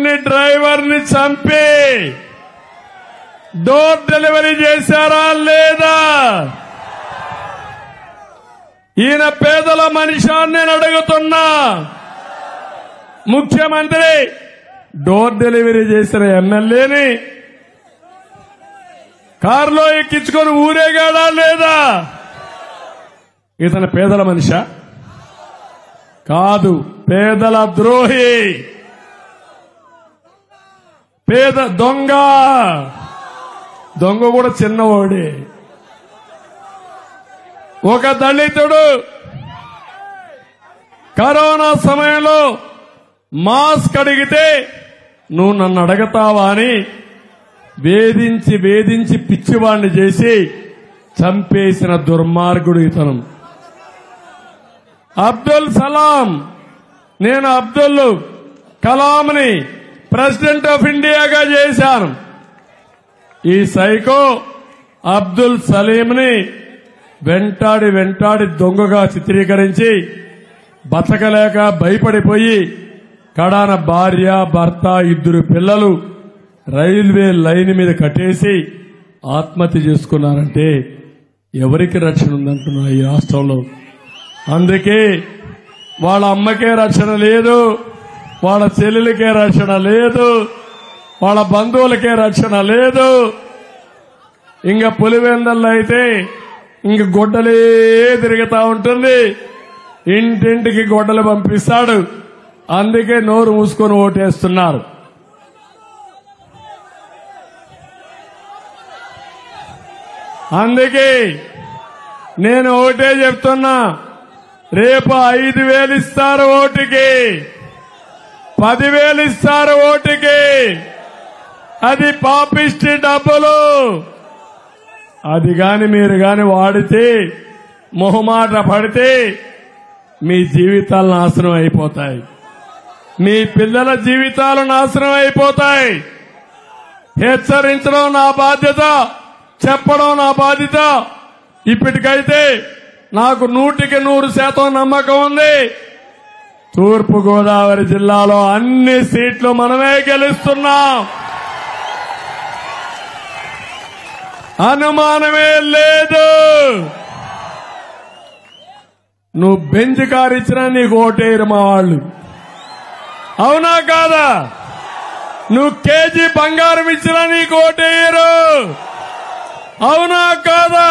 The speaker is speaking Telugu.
ని డ్రైవర్ ని చంపి డోర్ డెలివరీ చేశారా లేదా? ఈయన పేదల మనిషి అని నేను అడుగుతున్నా. ముఖ్యమంత్రి డోర్ డెలివరీ చేసిన ఎమ్మెల్యేని కారులో ఎక్కించుకొని ఊరేగాడా లేదా? ఇతను పేదల మనిషా? కాదు, పేదల ద్రోహి, పేద దొంగ. దొంగ కూడా చిన్నవాడే. ఒక దళితుడు కరోనా సమయంలో మాస్క్ అడిగితే నువ్వు నన్ను అడగతావా అని వేధించి వేధించి పిచ్చివాణ్ణి చేసి చంపేసిన దుర్మార్గుడు ఇతను. అబ్దుల్ సలాం, నేను అబ్దుల్ కలాంని ప్రెసిడెంట్ ఆఫ్ ఇండియాగా చేశాను. ఈ సైకో అబ్దుల్ సలీంని వెంటాడి వెంటాడి దొంగగా చిత్రీకరించి బతకలేక భయపడిపోయి కడాన భార్య భర్త 2 పిల్లలు రైల్వే లైన్ మీద కట్టేసి ఆత్మహత్య చేసుకున్నారంటే ఎవరికి రక్షణ ఉందంటున్నా ఈ రాష్ట్రంలో? అందుకే వాళ్ళ అమ్మకే రక్షణ లేదు, వాళ్ళ చెల్లెలకే రక్షణ లేదు, వాళ్ళ బంధువులకే రక్షణ లేదు. ఇంక పులివెందల్లో అయితే ఇంక గొడ్డలే తిరుగుతా ఉంటుంది. ఇంటింటికి గొడ్డలు పంపిస్తాడు. అందుకే నోరు మూసుకొని ఓటేస్తున్నారు. అందుకే నేను ఒకటే చెప్తున్నా, రేపు 5,000 ఇస్తారు ఓటుకి, 10,000 ఇస్తారు ఓటుకి. అది పాపిష్టి డబ్బులు. అది గాని మీరు గాని వాడితే, మొహమాట పడితే మీ జీవితాలు నాశనం అయిపోతాయి. మీ పిల్లల జీవితాలు నాశనం అయిపోతాయి. హెచ్చరించడం నా బాధ్యత, చెప్పడం నా బాధ్యత. ఇప్పటికైతే నాకు 100% నమ్మకం ఉంది. తూర్పు గోదావరి జిల్లాలో అన్ని సీట్లు మనమే గెలుస్తున్నాం, అనుమానమే లేదు. నువ్వు బెంచ్ కారు ఇచ్చినా నీకు ఓటేయరు మా వాళ్ళు, అవునా కాదా? నువ్వు కేజీ బంగారం ఇచ్చినా నీకు ఓటేయరు, అవునా కాదా?